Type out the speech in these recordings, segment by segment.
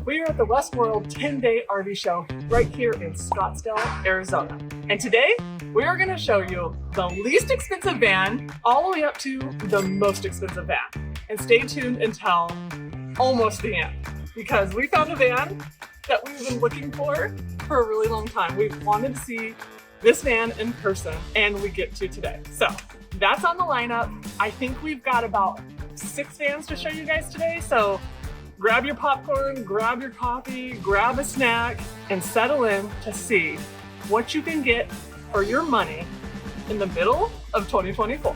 We are at the Westworld 10-day RV show right here in Scottsdale, Arizona. And today, we are going to show you the least expensive van all the way up to the most expensive van. And stay tuned until almost the end, because we found a van that we've been looking for a really long time. We've wanted to see this van in person, and we get to today. So that's on the lineup. I think we've got about 6 vans to show you guys today. So grab your popcorn, grab your coffee, grab a snack, and settle in to see what you can get for your money in the middle of 2024.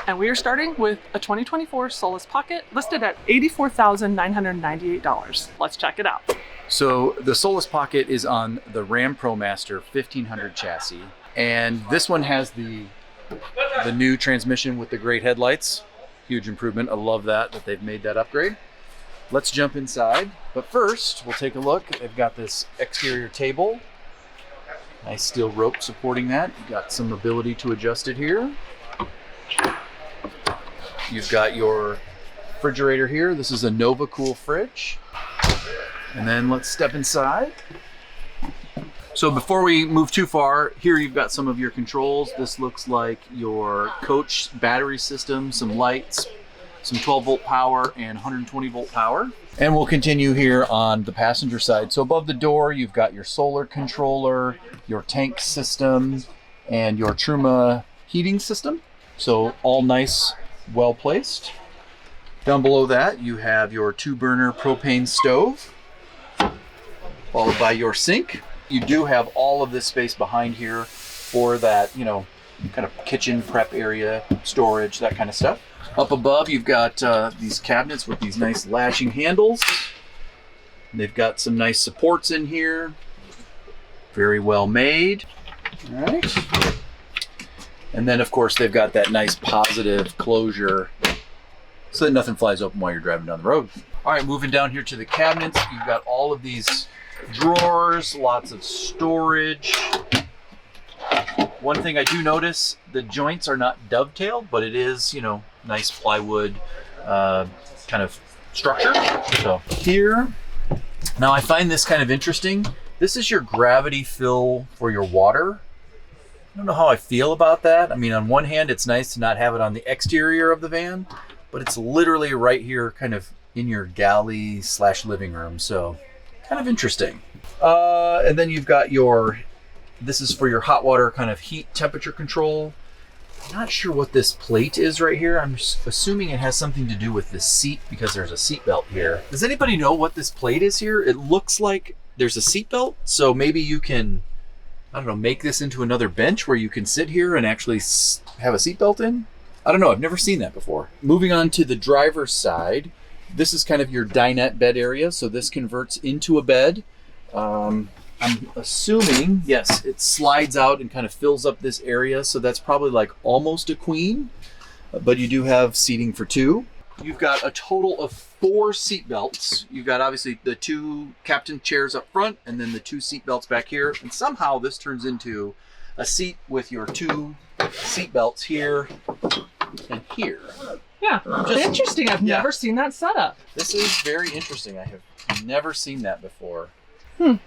And we are starting with a 2024 Solis Pocket listed at $84,998. Let's check it out. So the Solis Pocket is on the Ram ProMaster 1500 chassis, and this one has the new transmission with the great headlights. Huge improvement. I love that they've made that upgrade. Let's jump inside, but first we'll take a look. They've got this exterior table, nice steel rope supporting that. You've got some ability to adjust it here. You've got your refrigerator here. This is a Nova Cool fridge. And then let's step inside. So before we move too far, here you've got some of your controls. This looks like your coach battery system, some lights, some 12 volt power and 120 volt power. And we'll continue here on the passenger side. So above the door, you've got your solar controller, your tank system, and your Truma heating system. So all nice, well placed. Down below that, you have your 2-burner propane stove, followed by your sink. You do have all of this space behind here for that, you know, kind of kitchen prep area, storage, that kind of stuff. Up above, you've got these cabinets with these nice latching handles. They've got some nice supports in here. Very well made. All right. And then, of course, they've got that nice positive closure so that nothing flies open while you're driving down the road. All right, moving down here to the cabinets, you've got all of these drawers, lots of storage. One thing I do notice, the joints are not dovetailed, but it is, you know, nice plywood kind of structure. So here, now I find this kind of interesting. This is your gravity fill for your water. I don't know how I feel about that. I mean, on one hand, it's nice to not have it on the exterior of the van, but it's literally right here kind of in your galley / living room. So kind of interesting. And then you've got this is for your hot water kind of heat temperature control. I'm not sure what this plate is right here. I'm assuming it has something to do with the seat because there's a seat belt here. Does anybody know what this plate is here? It looks like there's a seat belt. So maybe you can, I don't know, make this into another bench where you can sit here and actually have a seatbelt in? I don't know, I've never seen that before. Moving on to the driver's side, this is kind of your dinette bed area. So this converts into a bed. I'm assuming, yes, it slides out and kind of fills up this area. So that's probably like almost a queen, but you do have seating for 2. You've got a total of 4 seat belts. You've got obviously the 2 captain chairs up front and then the 2 seat belts back here. And somehow this turns into a seat with your 2 seat belts here and here. Yeah, interesting. I've never seen that setup. This is very interesting. I have never seen that before. Okay.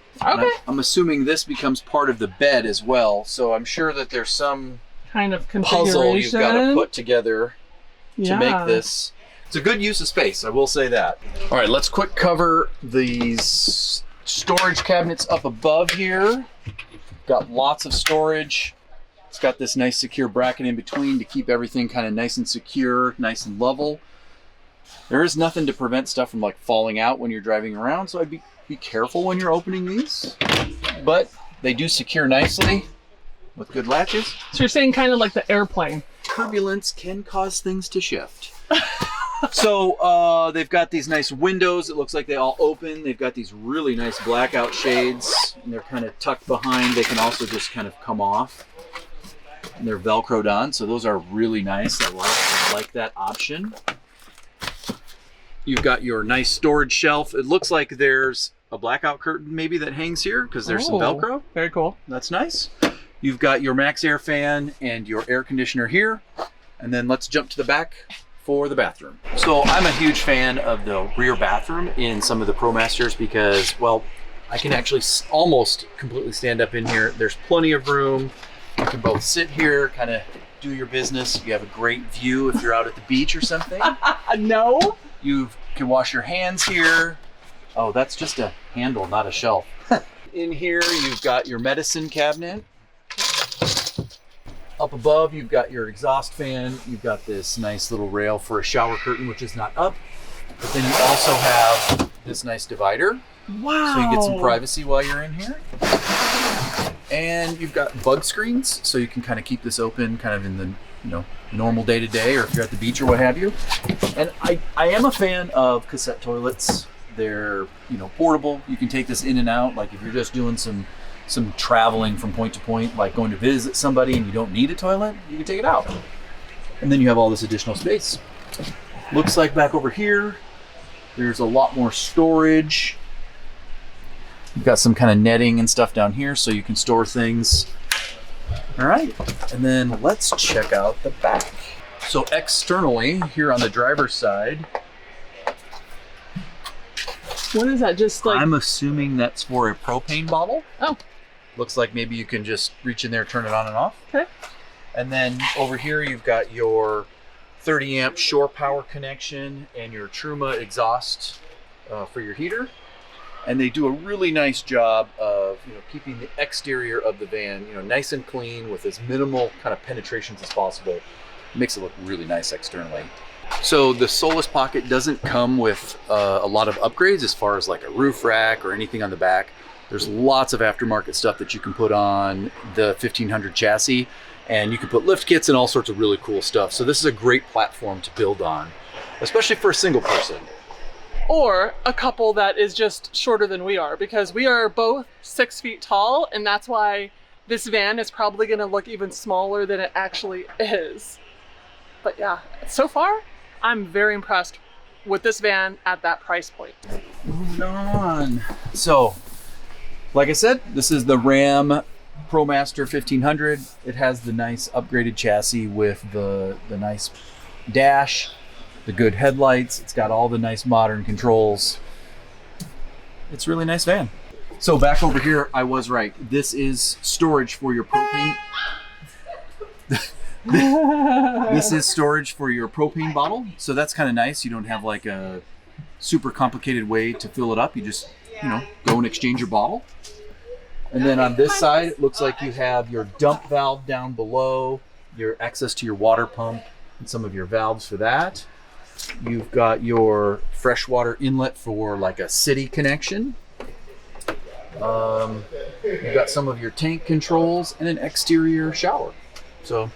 I'm assuming this becomes part of the bed as well. So I'm sure that there's some kind of puzzle you've got to put together to make this. It's a good use of space, I will say that. All right, let's quick cover these storage cabinets up above here. Got lots of storage. It's got this nice secure bracket in between to keep everything kind of nice and secure, nice and level. There is nothing to prevent stuff from like falling out when you're driving around, so I'd be careful when you're opening these. But they do secure nicely with good latches. So you're saying kind of like the airplane. Turbulence can cause things to shift. So they've got these nice windows. It looks like they all open. They've got these really nice blackout shades, and they're kind of tucked behind. They can also just kind of come off. And they're Velcroed on, so those are really nice. I like that option. You've got your nice storage shelf. It looks like there's a blackout curtain maybe that hangs here because there's some Oh, Velcro. Very cool. That's nice. You've got your max air fan and your air conditioner here. And then let's jump to the back for the bathroom. So I'm a huge fan of the rear bathroom in some of the ProMasters because, well, I can actually almost completely stand up in here. There's plenty of room. You can both sit here, kind of do your business. You have a great view if you're out at the beach or something. No. You can wash your hands here. Oh, that's just a handle, not a shelf. In here, you've got your medicine cabinet. Up above, you've got your exhaust fan. You've got this nice little rail for a shower curtain, which is not up. But then you also have this nice divider. Wow. So you get some privacy while you're in here. And you've got bug screens, so you can kind of keep this open kind of in the normal day-to-day, or if you're at the beach or what have you. And I am a fan of cassette toilets. They're portable. You can take this in and out. Like if you're just doing some traveling from point to point, like going to visit somebody and you don't need a toilet, you can take it out. And then you have all this additional space. Looks like back over here, there's a lot more storage. You've got some kind of netting and stuff down here so you can store things. All right, and then let's check out the back. So externally, here on the driver's side, What is that? Just like I'm assuming that's for a propane bottle. Oh. Looks like maybe you can just reach in there, turn it on and off. Okay. And then over here you've got your 30 amp shore power connection and your Truma exhaust for your heater. And they do a really nice job of keeping the exterior of the van nice and clean with as minimal kind of penetrations as possible. Makes it look really nice externally. So the Solis Pocket doesn't come with a lot of upgrades as far as like a roof rack or anything on the back. There's lots of aftermarket stuff that you can put on the 1500 chassis, and you can put lift kits and all sorts of really cool stuff. So this is a great platform to build on, especially for a single person. or a couple that is just shorter than we are, because we are both 6 feet tall, and that's why this van is probably going to look even smaller than it actually is. But yeah, so far, I'm very impressed with this van at that price point. Moving on. So, like I said, this is the Ram ProMaster 1500. It has the nice upgraded chassis with the nice dash, the good headlights. It's got all the nice modern controls. It's a really nice van. So back over here, I was right. This is storage for your propane. This is storage for your propane bottle. So that's kind of nice. You don't have like a super complicated way to fill it up. You just, go and exchange your bottle. And then on this side, it looks like you have your dump valve down below, your access to your water pump, and some of your valves for that. You've got your freshwater inlet for like a city connection. You've got some of your tank controls and an exterior shower. So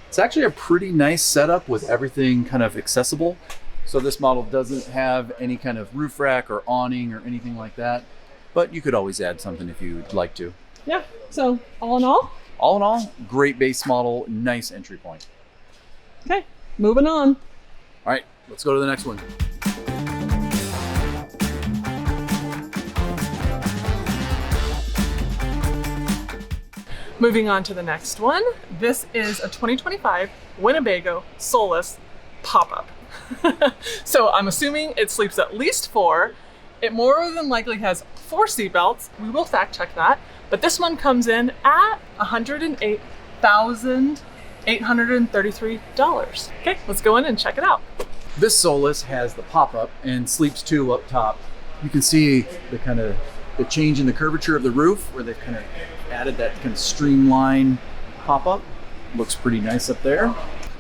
it's actually a pretty nice setup with everything kind of accessible. So this model doesn't have any kind of roof rack or awning or anything like that, but you could always add something if you'd like to. Yeah, so all in all, great base model, nice entry point. okay, moving on. All right, let's go to the next one. Moving on to the next one. This is a 2025 Winnebago Solis pop-up. So I'm assuming it sleeps at least 4. It more than likely has 4 seat belts. We will fact check that. But this one comes in at $108,833. Okay, let's go in and check it out. This Solis has the pop-up and sleeps 2 up top. You can see the change in the curvature of the roof where they've kind of added that kind of streamline pop-up. Looks pretty nice up there.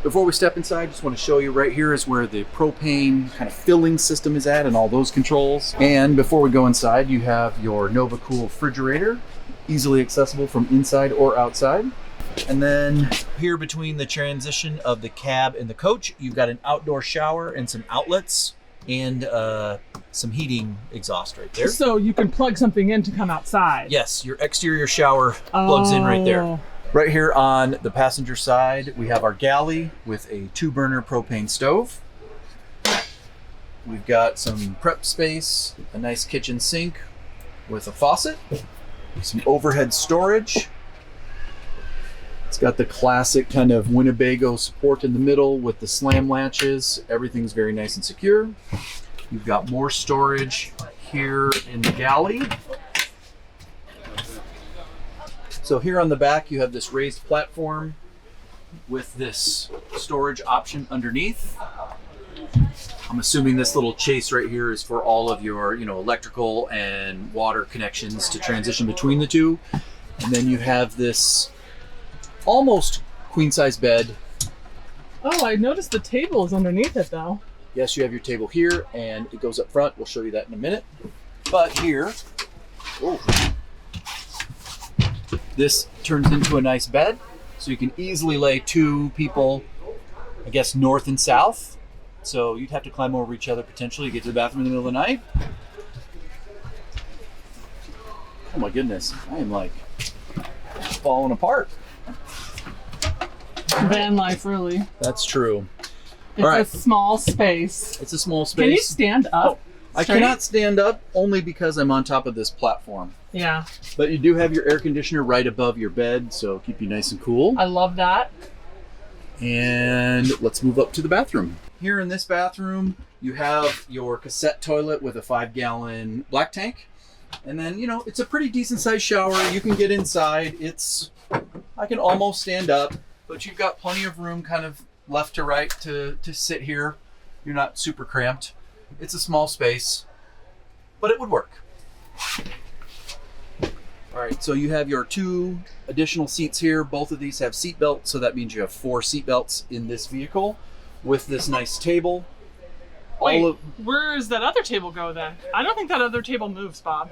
Before we step inside, just want to show you right here is where the propane kind of filling system is at and all those controls. And before we go inside, you have your Nova Cool refrigerator, easily accessible from inside or outside. And then here between the transition of the cab and the coach, you've got an outdoor shower and some outlets and some heating exhaust right there. So you can plug something in to come outside. Yes, your exterior shower plugs in right there. Right here on the passenger side, we have our galley with a 2-burner propane stove. We've got some prep space, a nice kitchen sink, with a faucet, some overhead storage. It's got the classic kind of Winnebago support in the middle with the slam latches. Everything's very nice and secure. You've got more storage here in the galley. So here on the back, you have this raised platform with this storage option underneath. I'm assuming this little chase right here is for all of your, electrical and water connections to transition between the two. And then you have this almost queen size bed. Oh, I noticed the table is underneath it though. Yes, you have your table here and it goes up front. We'll show you that in a minute. But here, this turns into a nice bed. So you can easily lay two people, I guess, north and south. So you'd have to climb over each other potentially to get to the bathroom in the middle of the night. Oh my goodness, I am like falling apart. Van life, really. That's true. It's a small space. It's a small space. Can you stand up? I cannot stand up only because I'm on top of this platform. Yeah. But you do have your air conditioner right above your bed, so keep you nice and cool. I love that. And let's move up to the bathroom. Here in this bathroom, you have your cassette toilet with a 5-gallon black tank. And then, it's a pretty decent sized shower. You can get inside. I can almost stand up, but you've got plenty of room kind of left to right to sit here. You're not super cramped. It's a small space, but it would work. All right, so you have your 2 additional seats here. Both of these have seat belts, so that means you have 4 seat belts in this vehicle with this nice table. Wait, where does that other table go then? I don't think that other table moves, Bob.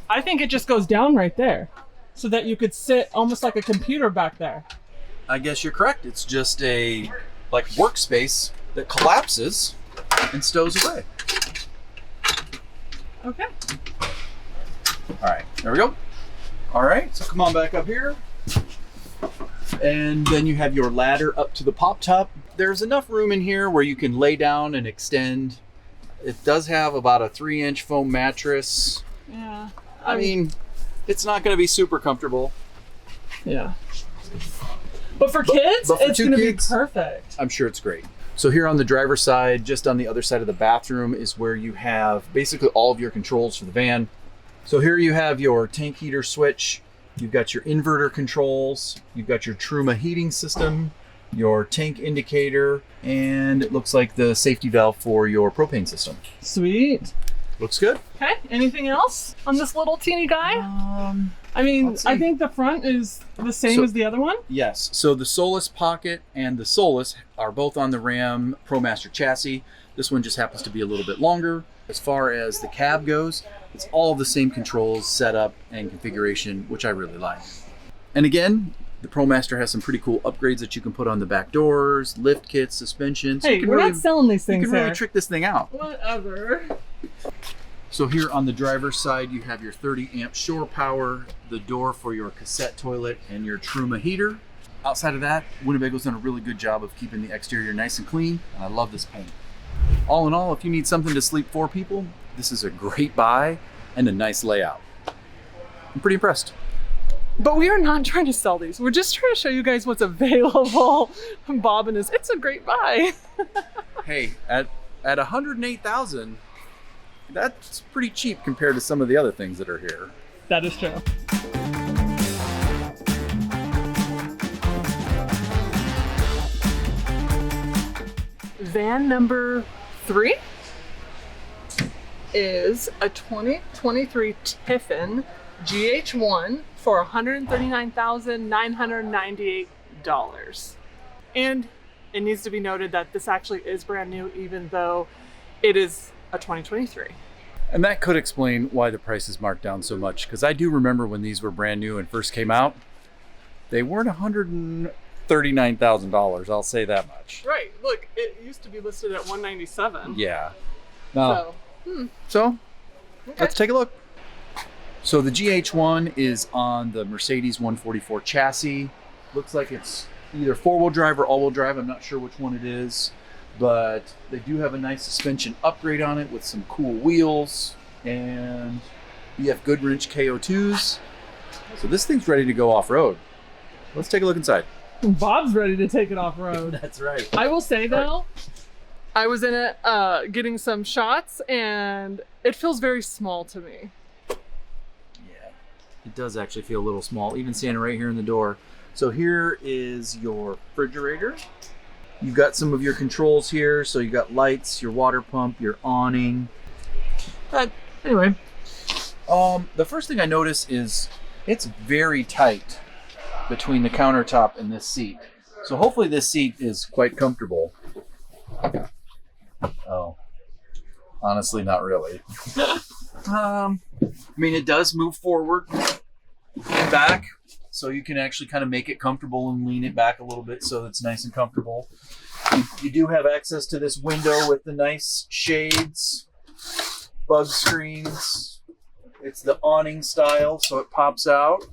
I think it just goes down right there so that you could sit almost like a computer back there. I guess you're correct. It's just a workspace that collapses and stows away. Okay. All right, there we go. All right, so come on back up here. And then you have your ladder up to the pop top. There's enough room in here where you can lay down and extend. It does have about a 3-inch foam mattress. Yeah. I mean, it's not going to be super comfortable. Yeah. But for kids, but for it's going to be perfect. I'm sure it's great. So here on the driver's side, just on the other side of the bathroom, is where you have basically all of your controls for the van. So here you have your tank heater switch. You've got your inverter controls. You've got your Truma heating system, your tank indicator, and it looks like the safety valve for your propane system. Sweet. Looks good. Okay, anything else on this little teeny guy? I mean, I think the front is the same as the other one. Yes, so the Solis Pocket and the Solis are both on the Ram ProMaster chassis. This one just happens to be a little bit longer. As far as the cab goes, it's all the same controls, setup, and configuration, which I really like. And again, the ProMaster has some pretty cool upgrades that you can put on the back doors, lift kits, suspension. So hey, we're not selling these things. You can really trick this thing out. Whatever. So here on the driver's side, you have your 30 amp shore power, the door for your cassette toilet, and your Truma heater. Outside of that, Winnebago's done a really good job of keeping the exterior nice and clean, and I love this paint. All in all, if you need something to sleep 4 people, this is a great buy and a nice layout. I'm pretty impressed. But we are not trying to sell these. We're just trying to show you guys what's available. Bob and it's a great buy. Hey, at $108,000, that's pretty cheap compared to some of the other things that are here. That is true. Van number 3 is a 2023 Tiffin GH1 for $139,998. And it needs to be noted that this actually is brand new, even though it is a 2023. And that could explain why the price is marked down so much, because I do remember when these were brand new and first came out, they weren't $139,000, I'll say that much. Right, look, it used to be listed at $197. Yeah. Now, so let's take a look. So the GH1 is on the Mercedes 144 chassis. Looks like it's either 4-wheel drive or all-wheel drive. I'm not sure which one it is, but they do have a nice suspension upgrade on it with some cool wheels, and BF Goodwrench KO2s. So this thing's ready to go off-road. Let's take a look inside. Bob's ready to take it off-road. That's right. I will say though, I was in it getting some shots and it feels very small to me. Yeah, it does actually feel a little small, even standing right here in the door. So here is your refrigerator. You've got some of your controls here. So you got lights, your water pump, your awning. But anyway, the first thing I notice is it's very tight between the countertop and this seat. So hopefully this seat is quite comfortable. Oh, honestly, not really. I mean, it does move forward and back, so you can actually kind of make it comfortable and lean it back a little bit so it's nice and comfortable. You do have access to this window with the nice shades, bug screens. It's the awning style, so it pops out.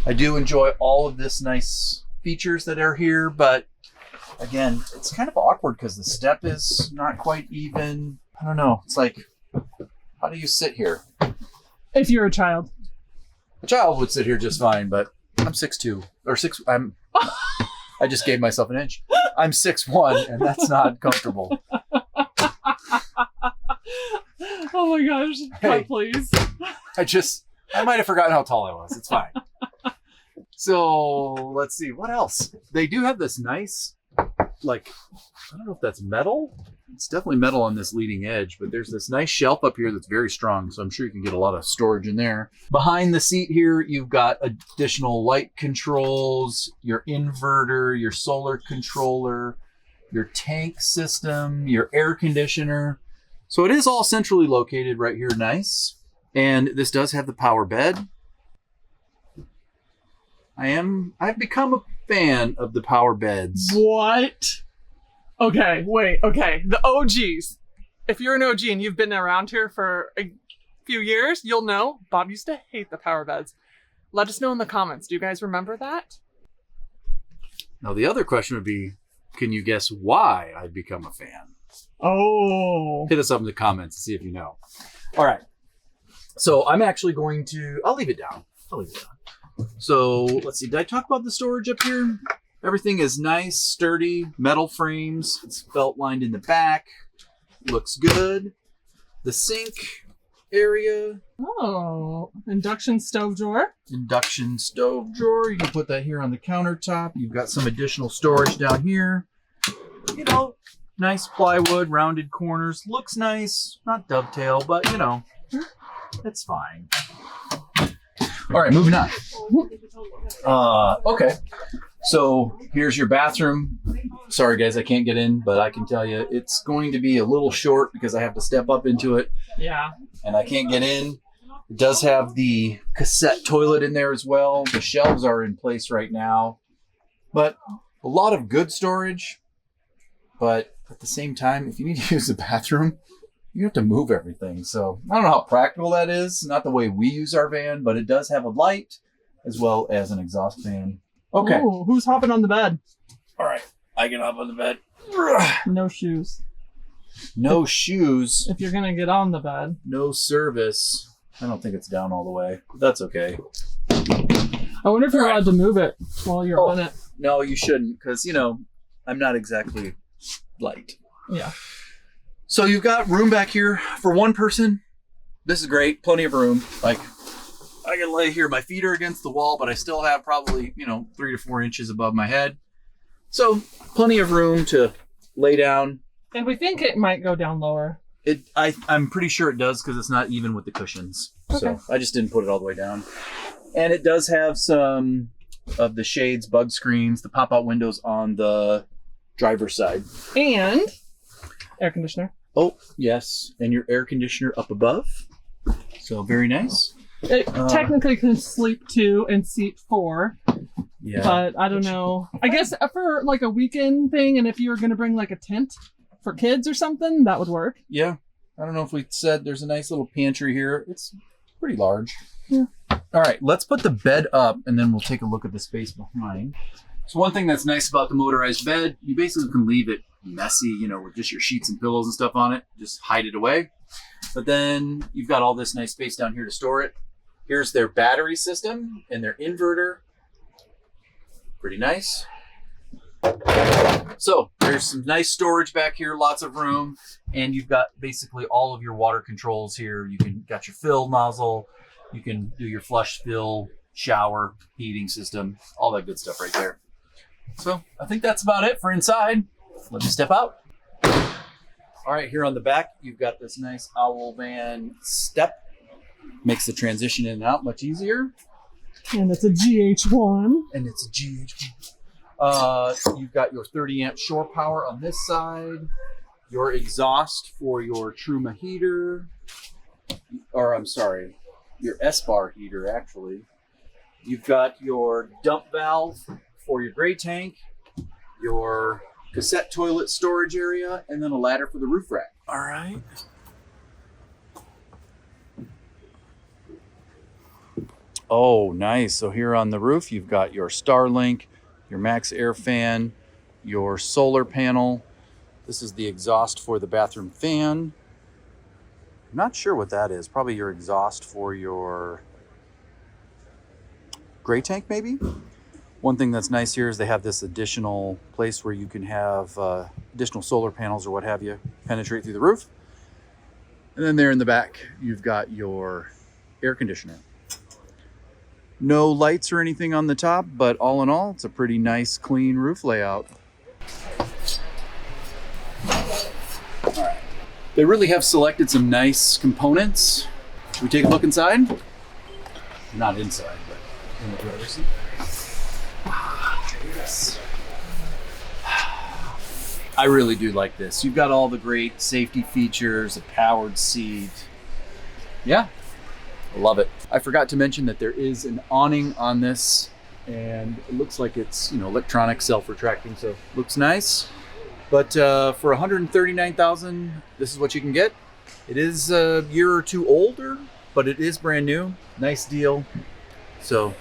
I do enjoy all of this nice features that are here, but again, it's kind of awkward because the step is not quite even. I don't know. It's like, how do you sit here? If you're a child. A child would sit here just fine, but I'm 6'2", or 6. I just gave myself an inch. I'm 6'1", and that's not comfortable. Oh my gosh! Hey. Cut, please. I might have forgotten how tall I was. It's fine. So let's see what else. They do have this nice, like, I don't know if that's metal. It's definitely metal on this leading edge, but there's this nice shelf up here that's very strong, so I'm sure you can get a lot of storage in there. Behind the seat here, you've got additional light controls, your inverter, your solar controller, your tank system, your air conditioner. So it is all centrally located right here, nice. And this does have the power bed. I've become a fan of the power beds. What? Okay, wait, okay. The OGs. If you're an OG and you've been around here for a few years, you'll know Bob used to hate the power beds. Let us know in the comments. Do you guys remember that? Now the other question would be, can you guess why I've become a fan? Oh. Hit us up in the comments and see if you know. All right. So I'm actually going to, I'll leave it down. So let's see, did I talk about the storage up here? Everything is nice, sturdy, metal frames. It's felt lined in the back. Looks good. The sink area. Oh, induction stove drawer. Induction stove drawer. You can put that here on the countertop. You've got some additional storage down here. You know, nice plywood, rounded corners. Looks nice. Not dovetail, but you know, it's fine. All right, moving on. Okay, so here's your bathroom. Sorry guys, I can't get in, but I can tell you it's going to be a little short because I have to step up into it. Yeah. And I can't get in. It does have the cassette toilet in there as well. The shelves are in place right now, but a lot of good storage. But at the same time, if you need to use the bathroom, you have to move everything. So I don't know how practical that is. Not the way we use our van, but it does have a light as well as an exhaust fan. Okay. Ooh, who's hopping on the bed? All right. I can hop on the bed. No shoes. No shoes. If you're going to get on the bed. No service. I don't think it's down all the way. But that's okay. I wonder if you're allowed to move it while you're on it. No, you shouldn't, because, you know, I'm not exactly light. Yeah. So you've got room back here for one person. This is great. Plenty of room. Like, I can lay here. My feet are against the wall, but I still have probably, 3 to 4 inches above my head. So plenty of room to lay down. And we think it might go down lower. I'm pretty sure it does because it's not even with the cushions. Okay. So I just didn't put it all the way down. And it does have some of the shades, bug screens, the pop-out windows on the driver's side. And air conditioner. Oh, yes. And your air conditioner up above. So very nice. It technically can sleep 2 and seat 4. Yeah. But I don't know. I guess for like a weekend thing, and if you were going to bring like a tent for kids or something, that would work. Yeah. I don't know if we said there's a nice little pantry here. It's pretty large. Yeah. All right. Let's put the bed up and then we'll take a look at the space behind. So one thing that's nice about the motorized bed, you basically can leave it messy, you know, with just your sheets and pillows and stuff on it, just hide it away. But then you've got all this nice space down here to store it. Here's their battery system and their inverter. Pretty nice. So there's some nice storage back here, lots of room, and you've got basically all of your water controls here. You can got your fill nozzle, you can do your flush, fill, shower, heating system, all that good stuff right there. So I think that's about it for inside. Let me step out. All right, here on the back, you've got this nice owl van step. Makes the transition in and out much easier. And it's a GH1. And it's a GH1. You've got your 30 amp shore power on this side, your exhaust for your Truma heater, or I'm sorry, your S-bar heater actually. You've got your dump valve for your gray tank, your cassette toilet storage area, and then a ladder for the roof rack. All right. Oh, nice. So here on the roof, you've got your Starlink, your Max Air fan, your solar panel. This is the exhaust for the bathroom fan. I'm not sure what that is. Probably your exhaust for your gray tank, maybe? One thing that's nice here is they have this additional place where you can have additional solar panels or what have you penetrate through the roof. And then there in the back, you've got your air conditioner. No lights or anything on the top, but all in all, it's a pretty nice, clean roof layout. All right. They really have selected some nice components. Should we take a look inside? Not inside, but in the driver's seat. Yes. I really do like this. You've got all the great safety features, a powered seat. Yeah. Love it. I forgot to mention that there is an awning on this, and it looks like it's, you know, electronic, self-retracting, so looks nice. But for $139,000, this is what you can get. It is a year or two older, but it is brand new. Nice deal. So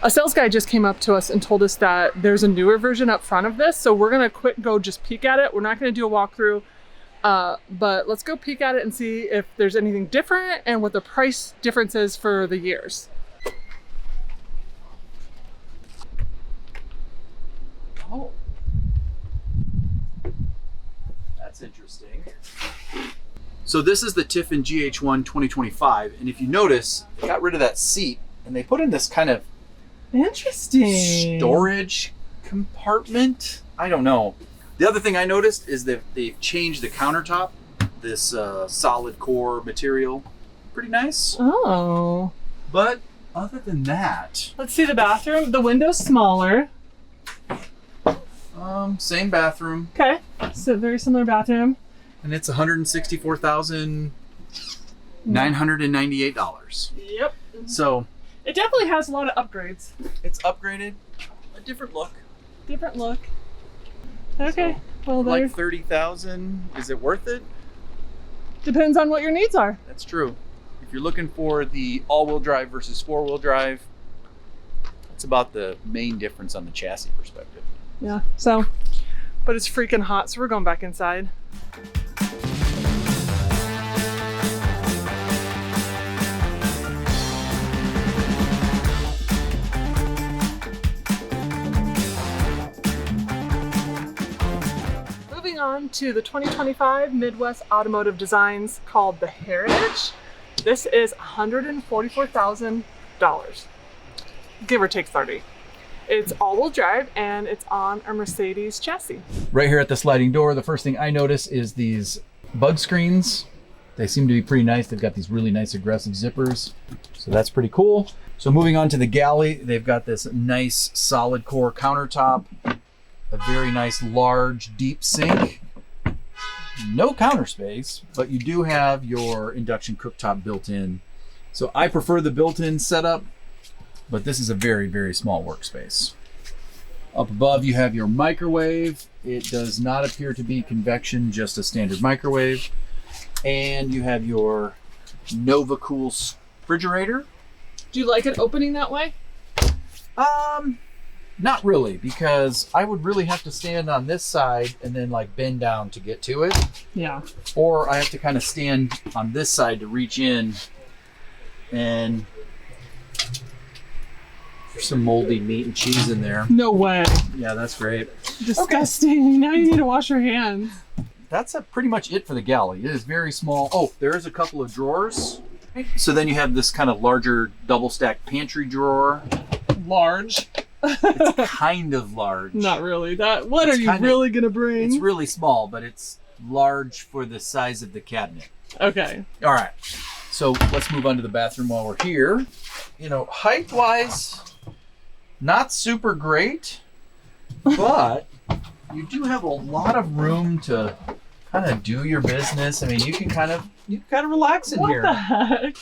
a sales guy just came up to us and told us that there's a newer version up front of this, so we're gonna go just peek at it. We're not gonna do a walkthrough. But let's go peek at it and see if there's anything different and what the price difference is for the years. Oh, that's interesting. So this is the Tiffin GH1 2025, and if you notice, they got rid of that seat and they put in this kind of interesting storage compartment. I don't know. The other thing I noticed is that they've changed the countertop, this solid core material. Pretty nice. Oh. But other than that... Let's see the bathroom. The window's smaller. Same bathroom. Okay, so very similar bathroom. And it's $164,998. Yep. So... it definitely has a lot of upgrades. It's upgraded. A different look. Different look. Okay, so, well, like $30,000, is it worth it? Depends on what your needs are. That's true. If you're looking for the all-wheel drive versus four-wheel drive, that's about the main difference on the chassis perspective. Yeah, so, but it's freaking hot, so we're going back inside. On to the 2025 Midwest Automotive Designs called the Heritage. This is $144,000, give or take 30. It's all-wheel drive and it's on a Mercedes chassis. Right here at the sliding door, the first thing I notice is these bug screens. They seem to be pretty nice. They've got these really nice aggressive zippers, so that's pretty cool. So moving on to the galley, they've got this nice solid core countertop, a very nice large deep sink. No counter space, but you do have your induction cooktop built in. So I prefer the built-in setup, but this is a very, very small workspace. Up above you have your microwave. It does not appear to be convection, just a standard microwave. And you have your Nova Cool refrigerator. Do you like it opening that way? Not really, because I would really have to stand on this side and then like bend down to get to it. Yeah. Or I have to kind of stand on this side to reach in, and there's some moldy meat and cheese in there. No way. Yeah, that's great. Disgusting. Okay. Now you need to wash your hands. That's pretty much it for the galley. It is very small. Oh, there is a couple of drawers. So then you have this kind of larger double stacked pantry drawer. Large. It's kind of large. Not really. What are you really gonna bring? It's really small, but it's large for the size of the cabinet. Okay. All right. So let's move on to the bathroom while we're here. You know, height-wise, not super great, but you do have a lot of room to kind of do your business. I mean, you can kind of relax in here. What the heck?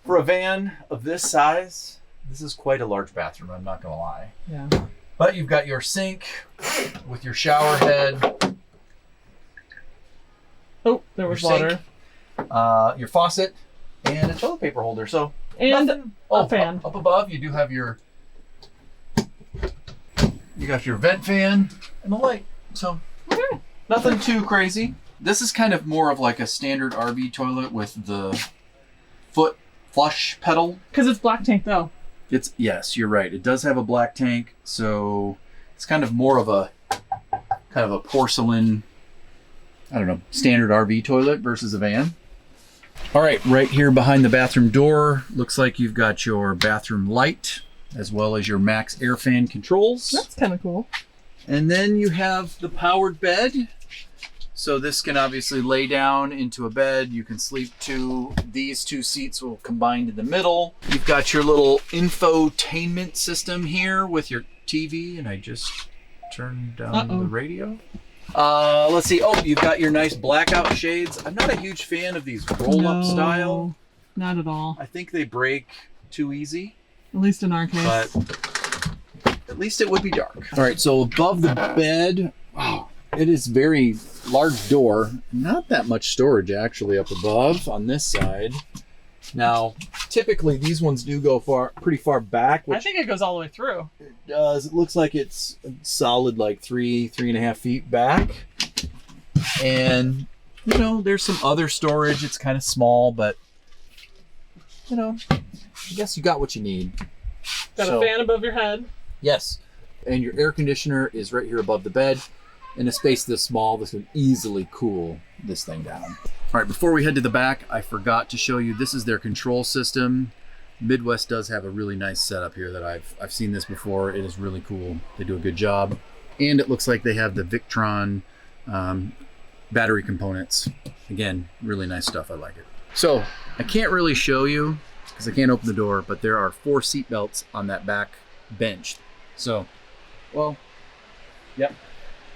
For a van of this size, this is quite a large bathroom, I'm not gonna lie. Yeah. But you've got your sink with your shower head. Oh, there was water. Your faucet, and a toilet paper holder. So and a fan. Up above, you do have you got your vent fan and the light. So nothing too crazy. This is kind of more of like a standard RV toilet with the foot flush pedal. Because it's black tank though. Yes, you're right. It does have a black tank, so it's kind of more of a porcelain, I don't know, standard RV toilet versus a van. All right, right here behind the bathroom door, looks like you've got your bathroom light as well as your max air fan controls. That's kind of cool. And then you have the powered bed. So this can obviously lay down into a bed. You can sleep two. These two seats will combine in the middle. You've got your little infotainment system here with your TV, and I just turned down the radio. Let's see. Oh, you've got your nice blackout shades. I'm not a huge fan of these roll-up style. Not at all. I think they break too easy. At least in our case. But at least it would be dark. All right, so above the bed, wow, it is very large door. Not that much storage actually up above on this side. Now, typically these ones do go pretty far back. I think it goes all the way through. It does. It looks like it's solid like 3.5 feet back. And, you know, there's some other storage. It's kind of small, but, you know, I guess you got what you need. Got a fan above your head. Yes. And your air conditioner is right here above the bed. In a space this small, this would easily cool this thing down. All right, before we head to the back, I forgot to show you, this is their control system. Midwest does have a really nice setup here that I've seen this before. It is really cool. They do a good job. And it looks like they have the Victron battery components. Again, really nice stuff. I like it. So I can't really show you because I can't open the door, but there are 4 seat belts on that back bench. So, well, yep.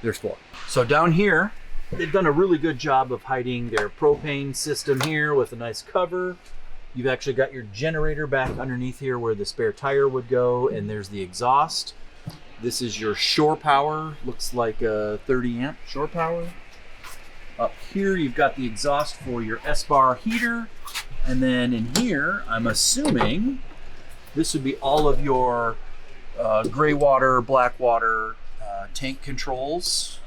There's 4. So down here, they've done a really good job of hiding their propane system here with a nice cover. You've actually got your generator back underneath here where the spare tire would go, and there's the exhaust. This is your shore power. Looks like a 30 amp shore power. Up here, you've got the exhaust for your S-bar heater. And then in here, I'm assuming this would be all of your gray water, black water, tank controls.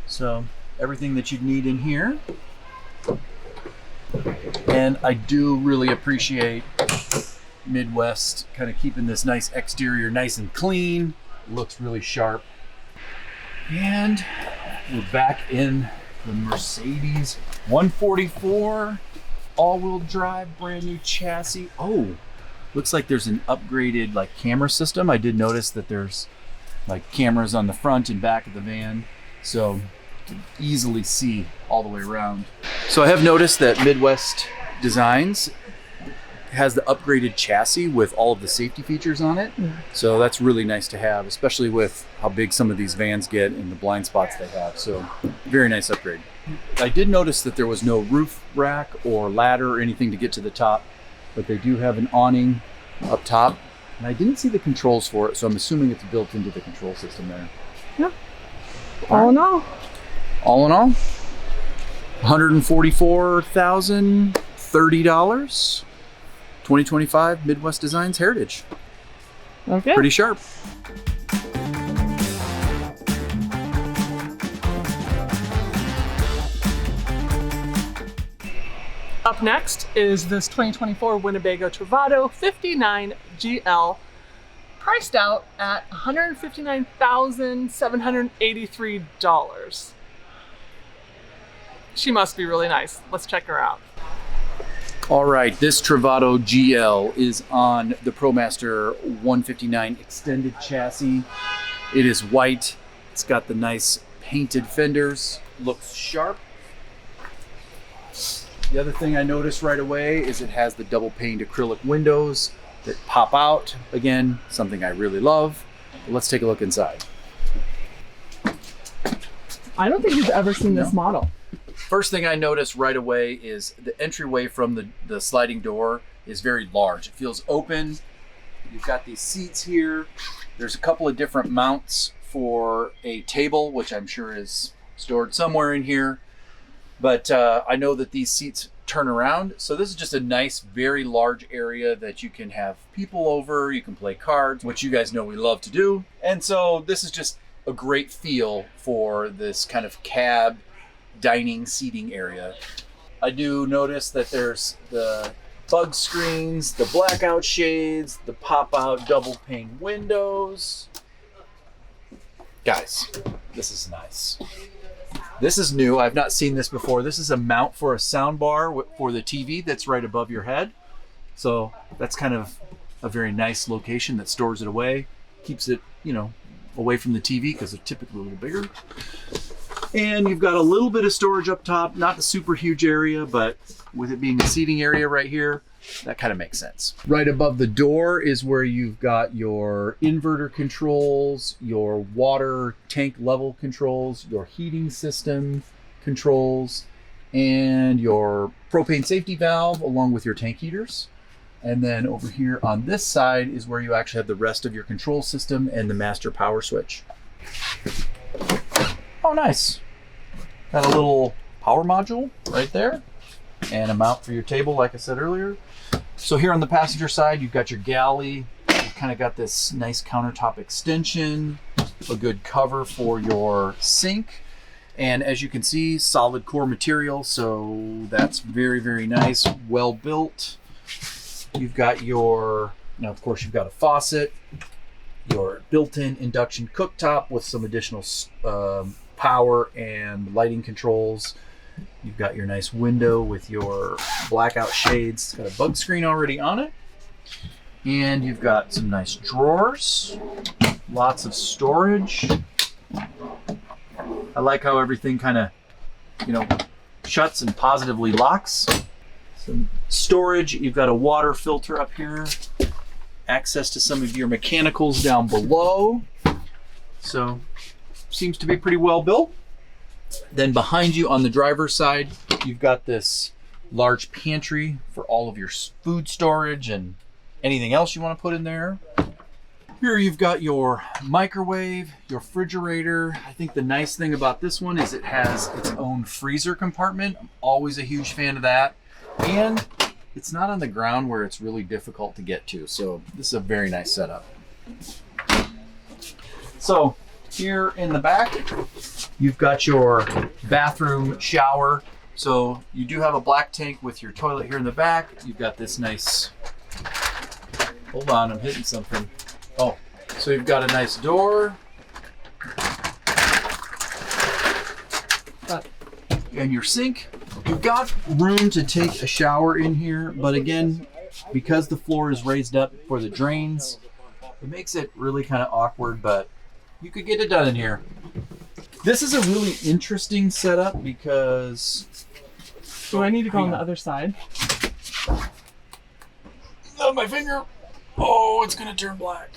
So everything that you'd need in here. And I do really appreciate Midwest kind of keeping this nice exterior nice and clean. Looks really sharp. And we're back in the Mercedes 144 all-wheel drive, brand new chassis. Oh, looks like there's an upgraded like camera system. I did notice that there's like cameras on the front and back of the van, so you can easily see all the way around. So I have noticed that Midwest Designs has the upgraded chassis with all of the safety features on it. So that's really nice to have, especially with how big some of these vans get and the blind spots they have. So very nice upgrade. I did notice that there was no roof rack or ladder or anything to get to the top, but they do have an awning up top. And I didn't see the controls for it, so I'm assuming it's built into the control system there. Yeah. All in all, $144,030. 2025 Midwest Designs Heritage. Okay. Pretty sharp. Up next is this 2024 Winnebago Travato 59 GL, priced out at $159,783. She must be really nice. Let's check her out. All right, this Travato GL is on the ProMaster 159 extended chassis. It is white. It's got the nice painted fenders. Looks sharp. The other thing I noticed right away is it has the double paned acrylic windows that pop out. Again, something I really love. But let's take a look inside. I don't think you've ever seen this model. First thing I noticed right away is the entryway from the sliding door is very large. It feels open. You've got these seats here. There's a couple of different mounts for a table, which I'm sure is stored somewhere in here. But I know that these seats turn around. So this is just a nice, very large area that you can have people over. You can play cards, which you guys know we love to do. And so this is just a great feel for this kind of cab dining seating area. I do notice that there's the bug screens, the blackout shades, the pop-out double pane windows. Guys, this is nice. This is new. I've not seen this before. This is a mount for a sound bar for the TV that's right above your head. So that's kind of a very nice location that stores it away, keeps it, you know, away from the TV because they're typically a little bigger. And you've got a little bit of storage up top, not a super huge area, but with it being a seating area right here, that kind of makes sense. Right above the door is where you've got your inverter controls, your water tank level controls, your heating system controls, and your propane safety valve along with your tank heaters. And then over here on this side is where you actually have the rest of your control system and the master power switch. Oh, nice. Got a little power module right there and a mount for your table, like I said earlier. So here on the passenger side, you've got your galley. You've kind of got this nice countertop extension, a good cover for your sink. And as you can see, solid core material. So that's very, very nice, well built. You've got your, now of course you've got a faucet, your built-in induction cooktop with some additional power and lighting controls. You've got your nice window with your blackout shades. It's got a bug screen already on it. And you've got some nice drawers, lots of storage. I like how everything kind of, you know, shuts and positively locks. Some storage. You've got a water filter up here. Access to some of your mechanicals down below. So seems to be pretty well built. Then behind you on the driver's side, you've got this large pantry for all of your food storage and anything else you want to put in there. Here you've got your microwave, your refrigerator. I think the nice thing about this one is it has its own freezer compartment. I'm always a huge fan of that. And it's not on the ground where it's really difficult to get to. So this is a very nice setup. So here in the back, you've got your bathroom shower. So you do have a black tank with your toilet here in the back. You've got this nice, hold on, I'm hitting something. Oh, so you've got a nice door. And your sink. You've got room to take a shower in here, but again, because the floor is raised up for the drains, it makes it really kind of awkward, but you could get it done in here. This is a really interesting setup because... Do I need to go on the other side? Oh, my finger. Oh, it's going to turn black.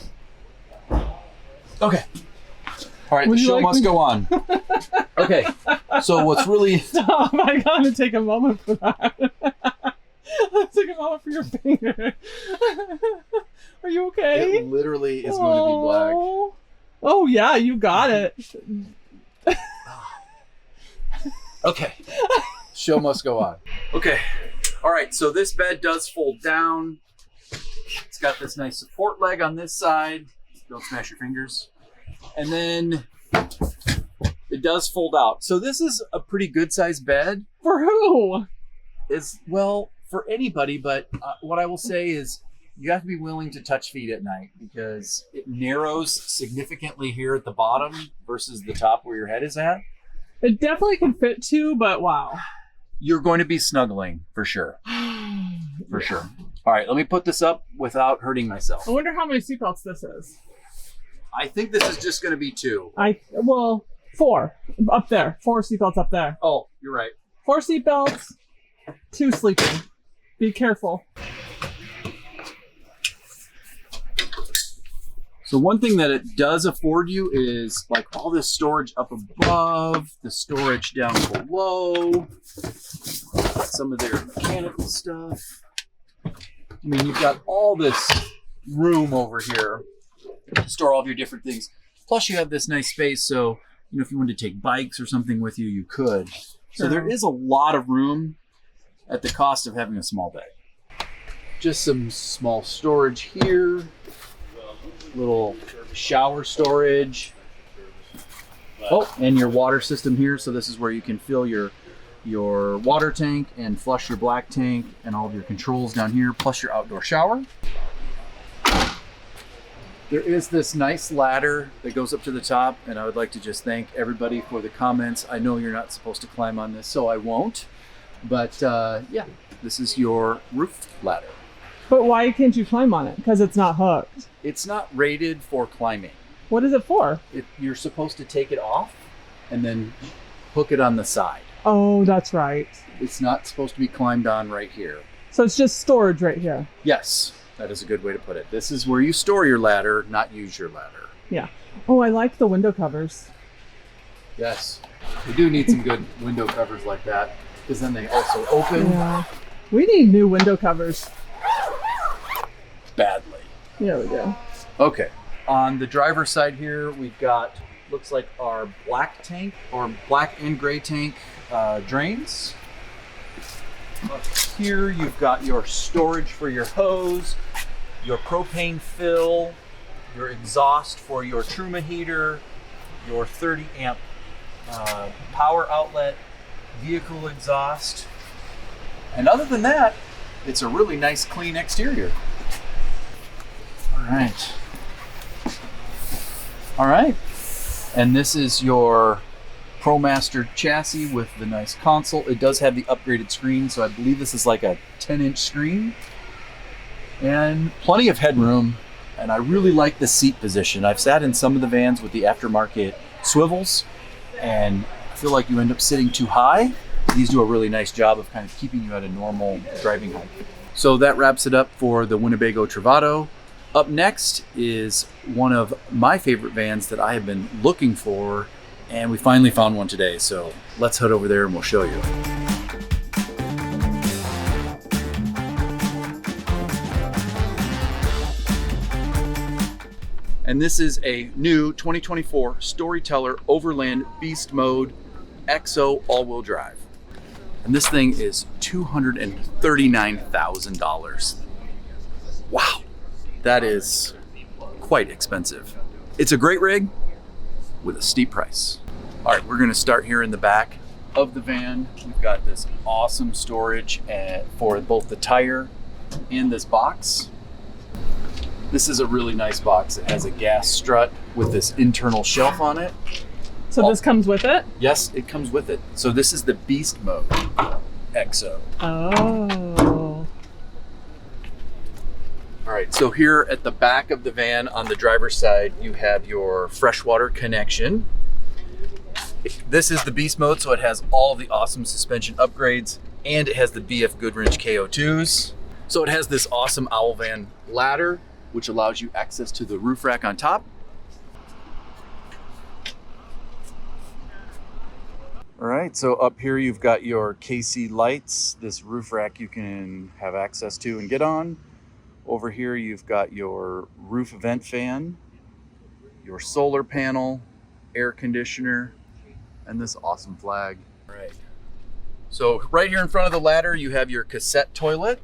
Okay. All right, the show must go on. Okay, so what's really... Stop, I gotta take a moment for that. Let's take a moment for your finger. Are you okay? It literally is going to be black. Oh yeah, you got it. Okay, show must go on. Okay, all right, so this bed does fold down. It's got this nice support leg on this side. Don't smash your fingers. And then it does fold out. So this is a pretty good sized bed. For who? Well, for anybody, but what I will say is you have to be willing to touch feet at night because it narrows significantly here at the bottom versus the top where your head is at. It definitely can fit two, but wow. You're going to be snuggling for sure. For sure. All right, let me put this up without hurting myself. I wonder how many seatbelts this is. I think this is just going to be 2. Well, 4 up there. 4 seatbelts up there. Oh, you're right. 4 seatbelts, 2 sleeping. Be careful. So one thing that it does afford you is like all this storage up above, the storage down below, some of their mechanical stuff. I mean, you've got all this room over here to store all of your different things. Plus you have this nice space, so if you wanted to take bikes or something with you, you could. So there is a lot of room at the cost of having a small bed. Just some small storage here. Little shower storage. Oh, and your water system here. So this is where you can fill your water tank and flush your black tank and all of your controls down here, plus your outdoor shower. There is this nice ladder that goes up to the top, and I would like to just thank everybody for the comments. I know you're not supposed to climb on this, so I won't. But yeah, this is your roof ladder. But why can't you climb on it? Because it's not hooked. It's not rated for climbing. What is it for? You're supposed to take it off and then hook it on the side. Oh, that's right. It's not supposed to be climbed on right here. So it's just storage right here. Yes, that is a good way to put it. This is where you store your ladder, not use your ladder. Yeah. Oh, I like the window covers. Yes, we do need some good window covers like that because then they also open. Yeah. We need new window covers. Badly. Yeah, we do. Okay, on the driver's side here, we've got, looks like our black tank or black and gray tank drains. Up here, you've got your storage for your hose, your propane fill, your exhaust for your Truma heater, your 30 amp power outlet, vehicle exhaust. And other than that, it's a really nice clean exterior. All right. And this is your ProMaster chassis with the nice console. It does have the upgraded screen, so I believe this is like a 10-inch screen. And plenty of headroom, and I really like the seat position. I've sat in some of the vans with the aftermarket swivels, and I feel like you end up sitting too high. These do a really nice job of kind of keeping you at a normal driving height. So that wraps it up for the Winnebago Travato. Up next is one of my favorite vans that I have been looking for, and we finally found one today. So let's head over there and we'll show you. And this is a new 2024 Storyteller Overland Beast Mode XO all-wheel drive. And this thing is $239,000. Wow. That is quite expensive. It's a great rig with a steep price. All right, we're gonna start here in the back of the van. We've got this awesome storage for both the tire and this box. This is a really nice box. It has a gas strut with this internal shelf on it. So this comes with it? Yes, it comes with it. So this is the Beast Mode XO. Oh. All right, so here at the back of the van on the driver's side, you have your freshwater connection. This is the Beast Mode, so it has all of the awesome suspension upgrades, and it has the BF Goodwrench KO2s. So it has this awesome owl van ladder, which allows you access to the roof rack on top. All right, so up here you've got your KC lights. This roof rack you can have access to and get on. Over here you've got your roof vent fan, your solar panel, air conditioner, and this awesome flag. All right. So right here in front of the ladder you have your cassette toilet.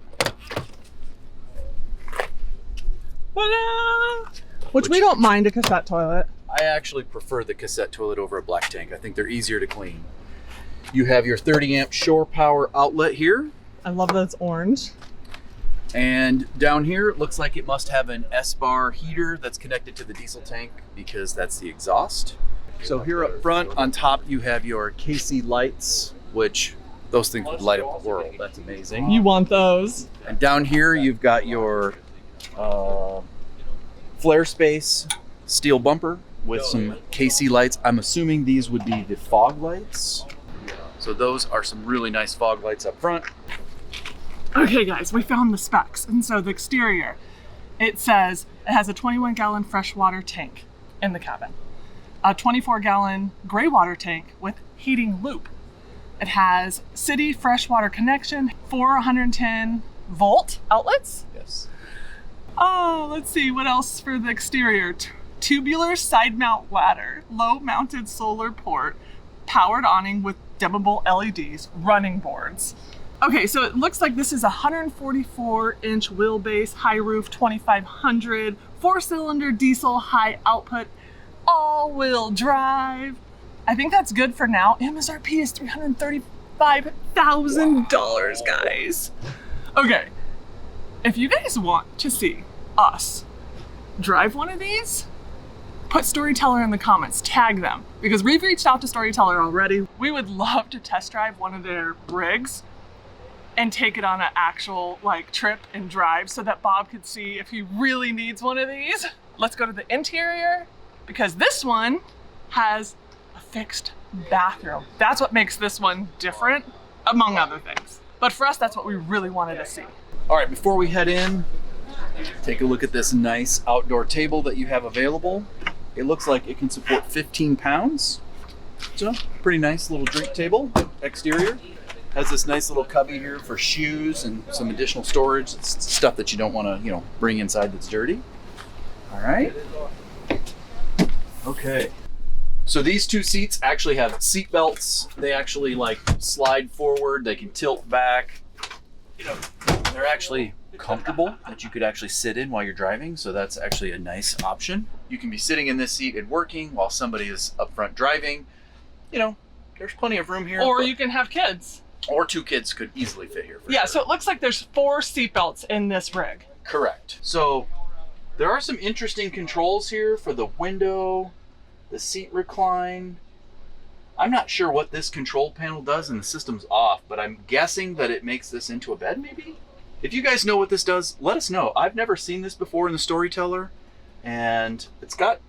Which we don't mind a cassette toilet. I actually prefer the cassette toilet over a black tank. I think they're easier to clean. You have your 30 amp shore power outlet here. I love that it's orange. And down here, it looks like it must have an S-bar heater that's connected to the diesel tank because that's the exhaust. So here up front, on top, you have your KC lights, which those things would light up the world. That's amazing. You want those. And down here, you've got your flare space steel bumper with some KC lights. I'm assuming these would be the fog lights. So those are some really nice fog lights up front. Okay guys, we found the specs. And so the exterior, it says it has a 21-gallon freshwater tank in the cabin, a 24-gallon gray water tank with heating loop. It has city freshwater connection, 410 volt outlets. Yes. Oh, let's see, what else for the exterior? Tubular side mount ladder, low mounted solar port, powered awning with dimmable LEDs, running boards. Okay, so it looks like this is a 144-inch wheelbase, high roof, 2500, 4-cylinder diesel, high output, all-wheel drive. I think that's good for now. MSRP is $335,000, guys. Okay, if you guys want to see us drive one of these, put Storyteller in the comments, tag them, because we've reached out to Storyteller already. We would love to test drive one of their rigs and take it on an actual trip and drive so that Bob could see if he really needs one of these. Let's go to the interior, because this one has a fixed bathroom. That's what makes this one different, among other things. But for us, that's what we really wanted to see. All right, before we head in, take a look at this nice outdoor table that you have available. It looks like it can support 15 pounds. So, pretty nice little drink table. Exterior has this nice little cubby here for shoes and some additional storage. It's stuff that you don't want to, bring inside that's dirty. All right. Okay. So these two seats actually have seat belts. They actually slide forward. They can tilt back. They're actually comfortable that you could actually sit in while you're driving. So that's actually a nice option. You can be sitting in this seat and working while somebody is up front driving. There's plenty of room here. Or you can have kids. Or two kids could easily fit here. Yeah, so it looks like there's 4 seat belts in this rig. Correct. So there are some interesting controls here for the window, the seat recline. I'm not sure what this control panel does and the system's off, but I'm guessing that it makes this into a bed maybe? If you guys know what this does, let us know. I've never seen this before in the Storyteller, and it's got,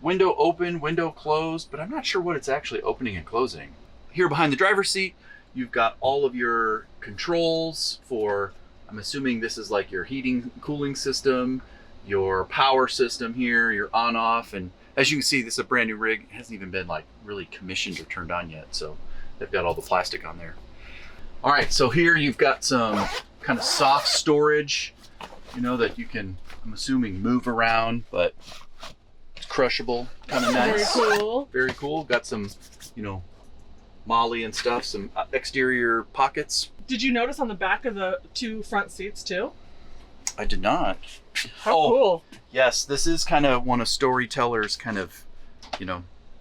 window open, window closed, but I'm not sure what it's actually opening and closing. Here behind the driver's seat, you've got all of your controls for, I'm assuming this is like your heating, cooling system, your power system here, your on off. And as you can see, this is a brand new rig. It hasn't even been really commissioned or turned on yet. So they've got all the plastic on there. All right, so here you've got some kind of soft storage, that you can, I'm assuming, move around, but it's crushable, kind of nice. Very cool. Very cool. Got some, Molly and stuff, some exterior pockets. Did you notice on the back of the 2 front seats too? I did not. How cool. Yes, this is kind of one of Storyteller's kind of,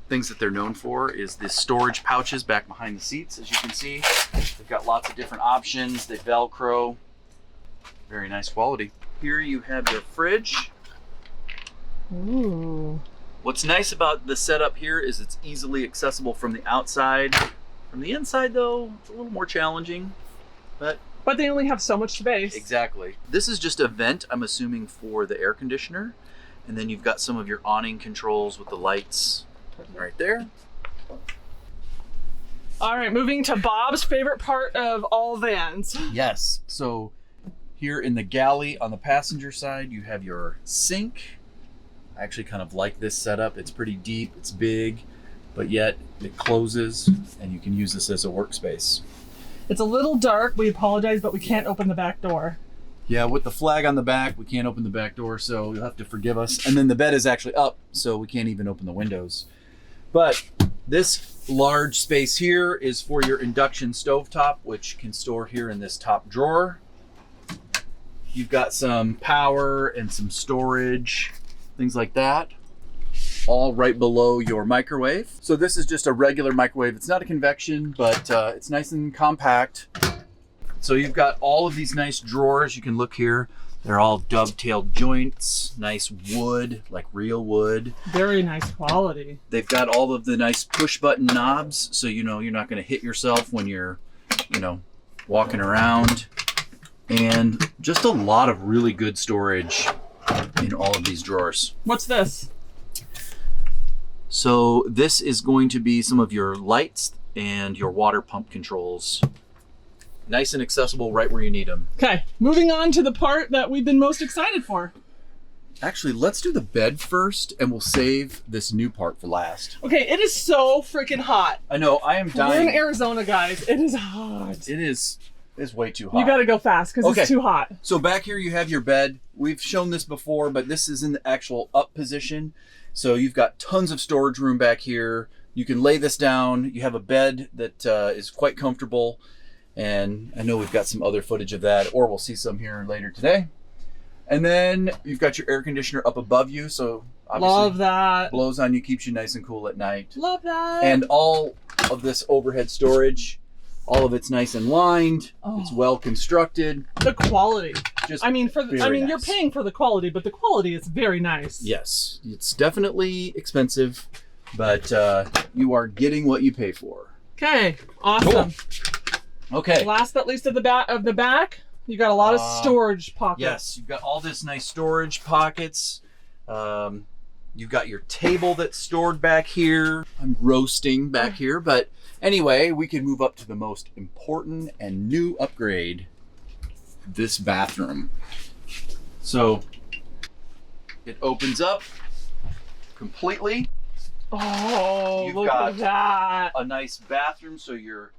things that they're known for is the storage pouches back behind the seats. As you can see, they've got lots of different options. They Velcro. Very nice quality. Here you have your fridge. Ooh. What's nice about the setup here is it's easily accessible from the outside. From the inside though, it's a little more challenging, but they only have so much space. Exactly. This is just a vent, I'm assuming, for the air conditioner. And then you've got some of your awning controls with the lights right there. All right, moving to Bob's favorite part of all vans. Yes. So here in the galley on the passenger side, you have your sink. I actually kind of like this setup. It's pretty deep, it's big, but yet it closes and you can use this as a workspace. It's a little dark, we apologize, but we can't open the back door. Yeah, with the flag on the back, we can't open the back door, so you'll have to forgive us. And then the bed is actually up, so we can't even open the windows. But this large space here is for your induction stovetop, which can store here in this top drawer. You've got some power and some storage, things like that, all right below your microwave. So this is just a regular microwave. It's not a convection, but it's nice and compact. So you've got all of these nice drawers. You can look here. They're all dovetailed joints, nice wood, like real wood. Very nice quality. They've got all of the nice push button knobs, so you know you're not gonna hit yourself when you're, walking around. And just a lot of really good storage in all of these drawers. What's this? So this is going to be some of your lights and your water pump controls. Nice and accessible right where you need them. Okay, moving on to the part that we've been most excited for. Actually, let's do the bed first, and we'll save this new part for last. Okay, it is so freaking hot. I know, I am dying. We're in Arizona, guys. It is hot. It is way too hot. You gotta go fast because it's too hot. So back here you have your bed. We've shown this before, but this is in the actual up position. So you've got tons of storage room back here. You can lay this down. You have a bed that is quite comfortable. And I know we've got some other footage of that, or we'll see some here later today. And then you've got your air conditioner up above you, so obviously love that. Blows on you, keeps you nice and cool at night. Love that. And all of this overhead storage, all of it's nice and lined. Oh. It's well constructed. The quality. Just nice. You're paying for the quality, but the quality is very nice. Yes, it's definitely expensive, but you are getting what you pay for. Okay, awesome. Cool. Okay. Last but least of the back, you got a lot of storage pockets. Yes, you've got all this nice storage pockets. You've got your table that's stored back here. I'm roasting back here, but anyway, we can move up to the most important and new upgrade, this bathroom. So it opens up completely. Oh, You've look got at that. A nice bathroom, so your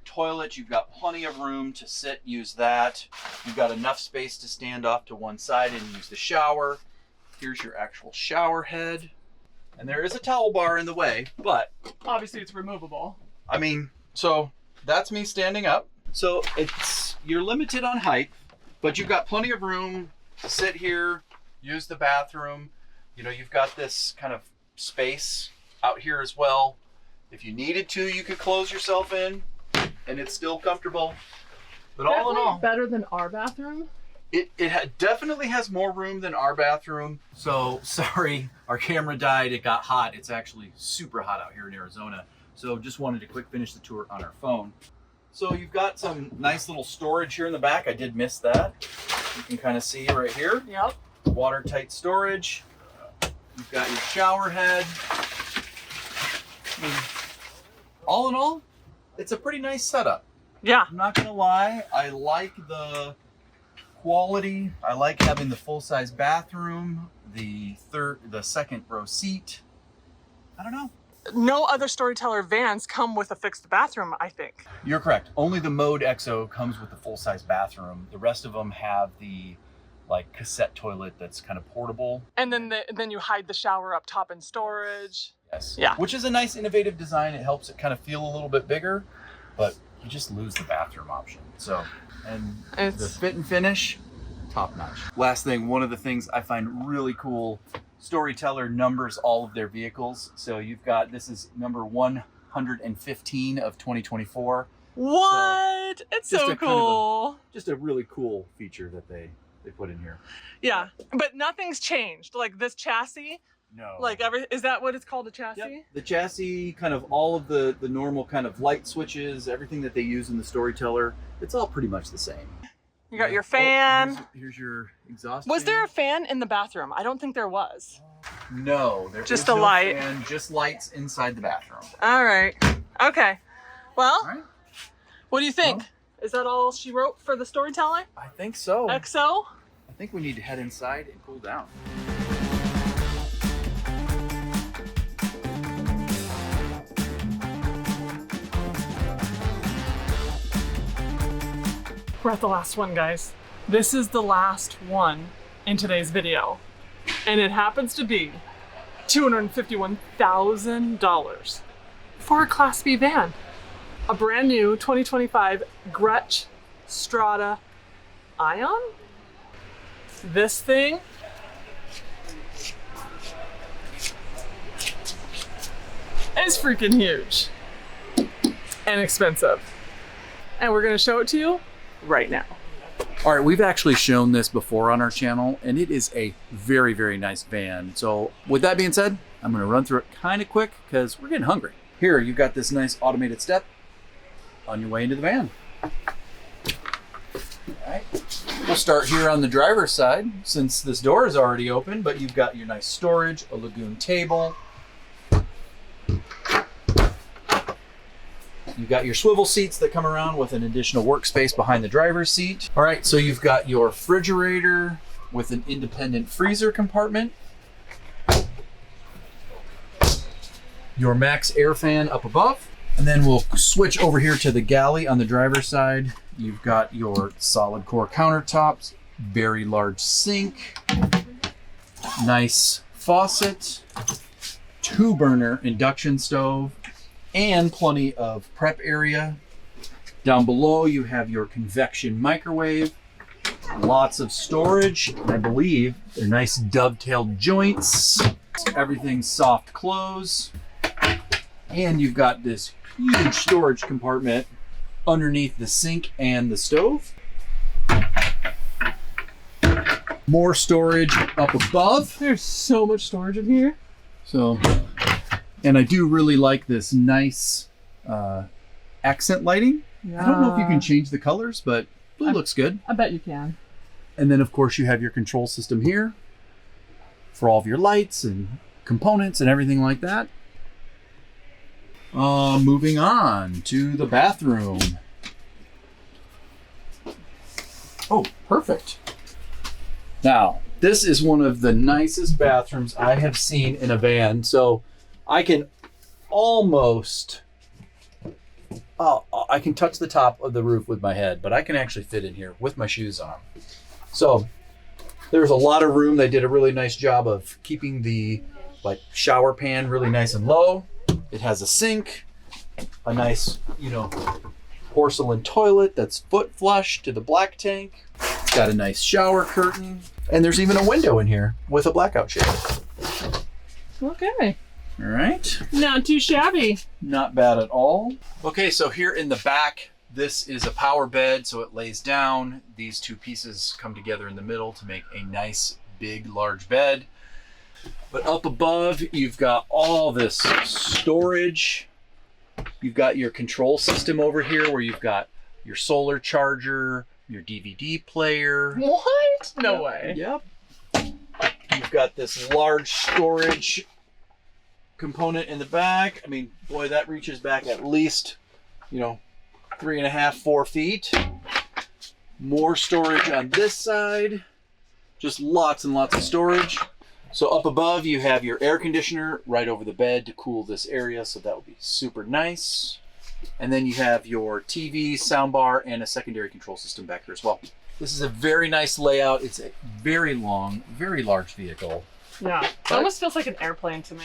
toilet, you've got plenty of room to sit, use that. You've got enough space to stand off to one side and use the shower. Here's your actual shower head. And there is a towel bar in the way, but obviously it's removable. I mean, so that's me standing up. So you're limited on height, but you've got plenty of room to sit here, use the bathroom. You've got this kind of space out here as well. If you needed to, you could close yourself in and it's still comfortable. But all in all, better than our bathroom. It definitely has more room than our bathroom. So sorry, our camera died. It got hot. It's actually super hot out here in Arizona. So just wanted to quick finish the tour on our phone. So you've got some nice little storage here in the back. I did miss that. You can kind of see right here. Yep. Watertight storage. You've got your shower head. All in all, it's a pretty nice setup. Yeah. I'm not gonna lie, I like the quality. I like having the full-size bathroom, the second row seat. I don't know. No other Storyteller vans come with a fixed bathroom, I think. You're correct. Only the Mode XO comes with the full-size bathroom. The rest of them have the cassette toilet that's kind of portable. And then you hide the shower up top in storage. Yes. Yeah. Which is a nice innovative design. It helps it kind of feel a little bit bigger, but you just lose the bathroom option. So, and the fit and finish, top notch. Last thing, one of the things I find really cool, Storyteller numbers all of their vehicles. So you've got, this is number 115 of 2024. What? So it's so cool. Just a really cool feature that they put in here. Yeah, but nothing's changed. Like this chassis. No. Is that what it's called, a chassis? Yep. The chassis, kind of all of the normal kind of light switches, everything that they use in the Storyteller, it's all pretty much the same. You got your fan. Here's your exhaust. Was there a fan in the bathroom? I don't think there was. No, there just is a no light. fan, just lights inside the bathroom. All right. Okay. Well, all right. What do you think? Well, is that all she wrote for the Storyteller? I think so. XO? I think we need to head inside and cool down. We're at the last one, guys. This is the last one in today's video. And it happens to be $251,000 for a Class B van. A brand new 2025 Grech Strada ION? This thing is freaking huge and expensive. And we're gonna show it to you right now. All right, we've actually shown this before on our channel, and it is a very, very nice van. So with that being said, I'm gonna run through it kind of quick because we're getting hungry. Here, you've got this nice automated step on your way into the van. All right, we'll start here on the driver's side since this door is already open, but you've got your nice storage, a lagoon table. You've got your swivel seats that come around with an additional workspace behind the driver's seat. All right, so you've got your refrigerator with an independent freezer compartment. Your max air fan up above. And then we'll switch over here to the galley on the driver's side. You've got your solid core countertops, very large sink, nice faucet, 2-burner induction stove, and plenty of prep area. Down below you have your convection microwave, lots of storage, and I believe they're nice dovetailed joints. Everything's soft close. And you've got this huge storage compartment underneath the sink and the stove. More storage up above. There's so much storage in here. So, and I do really like this nice accent lighting. Yeah. I don't know if you can change the colors, but blue looks good. I bet you can. And then of course you have your control system here for all of your lights and components and everything like that. Moving on to the bathroom. Oh, perfect. Now, this is one of the nicest bathrooms I have seen in a van. So I can almost, I can touch the top of the roof with my head, but I can actually fit in here with my shoes on. So there's a lot of room. They did a really nice job of keeping the shower pan really nice and low. It has a sink, a nice, porcelain toilet that's foot flush to the black tank. It's got a nice shower curtain, and there's even a window in here with a blackout shade. Okay. All right. Not too shabby. Not bad at all. Okay, so here in the back, this is a power bed, so it lays down. These two pieces come together in the middle to make a nice, big, large bed. But up above, you've got all this storage. You've got your control system over here where you've got your solar charger, your DVD player. What? No way. Yep. You've got this large storage component in the back. I mean, boy, that reaches back at least, 3.5, 4 feet. More storage on this side. Just lots and lots of storage. So up above, you have your air conditioner right over the bed to cool this area, so that will be super nice. And then you have your TV, soundbar, and a secondary control system back here as well. This is a very nice layout. It's a very long, very large vehicle. Yeah, it almost feels like an airplane to me.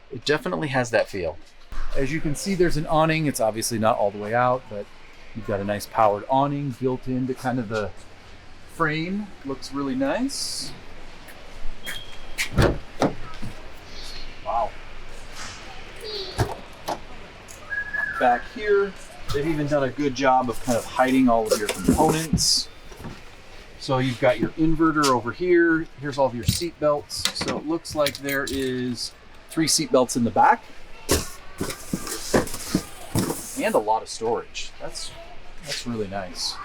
It definitely has that feel. As you can see, there's an awning. It's obviously not all the way out, but you've got a nice powered awning built into kind of the frame. Looks really nice. Wow. Back here, they've even done a good job of kind of hiding all of your components. So you've got your inverter over here. Here's all of your seat belts. So it looks like there is 3 seat belts in the back. And a lot of storage. That's really nice.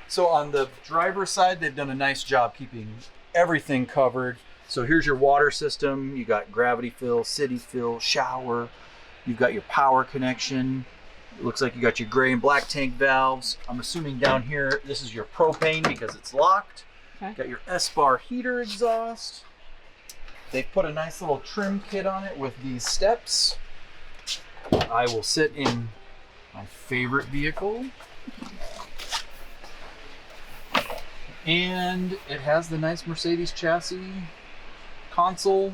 So on the driver's side, they've done a nice job keeping everything covered. So here's your water system. You got gravity fill, city fill, shower. You've got your power connection. It looks like you got your gray and black tank valves. I'm assuming down here, this is your propane because it's locked. Okay. Got your S-bar heater exhaust. They've put a nice little trim kit on it with these steps. I will sit in my favorite vehicle. And it has the nice Mercedes chassis, console,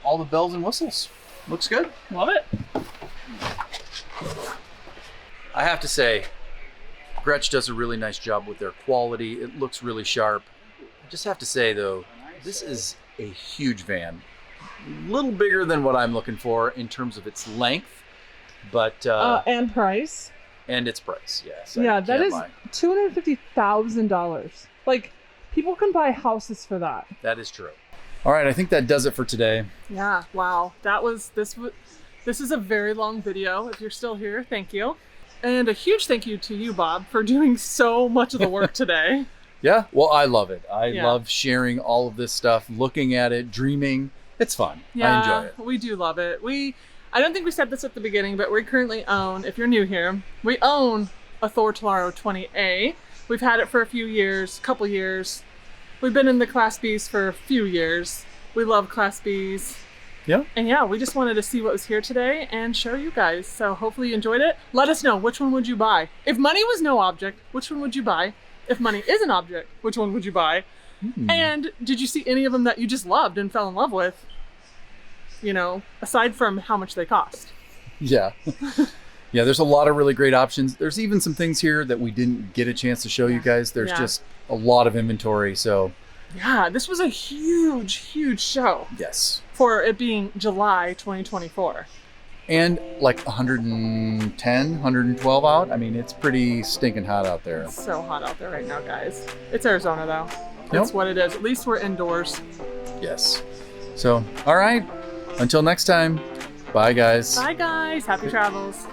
all the bells and whistles. Looks good. Love it. I have to say, Grech does a really nice job with their quality. It looks really sharp. just have to say though, this is a huge van. A little bigger than what I'm looking for in terms of its length, but and price. And its price, yes. Yeah, that is $250,000. Like, people can buy houses for that. That is true. All right, I think that does it for today. Yeah, wow. This is a very long video. If you're still here, thank you. And a huge thank you to you, Bob, for doing so much of the work today. Yeah, well, I love it. I love sharing all of this stuff, looking at it, dreaming. It's fun. Yeah, I enjoy it. We do love it. I don't think we said this at the beginning, but we currently own, if you're new here, we own a Storyteller 20A. We've had it for a few years, couple years. We've been in the Class Bs for a few years. We love Class Bs. Yeah. And yeah, we just wanted to see what was here today and show you guys. So hopefully you enjoyed it. Let us know, which one would you buy? If money was no object, which one would you buy? If money is an object, which one would you buy? And did you see any of them that you just loved and fell in love with? You know, aside from how much they cost. Yeah. Yeah, there's a lot of really great options. There's even some things here that we didn't get a chance to show you guys. There's just a lot of inventory, so. Yeah, this was a huge, huge show. Yes. For it being July 2024. And like 110, 112 out. I mean, it's pretty stinking hot out there. It's so hot out there right now, guys. It's Arizona, though. That's what it is. At least we're indoors. Yes. So, all right. Until next time. Bye, guys. Bye, guys. Happy travels.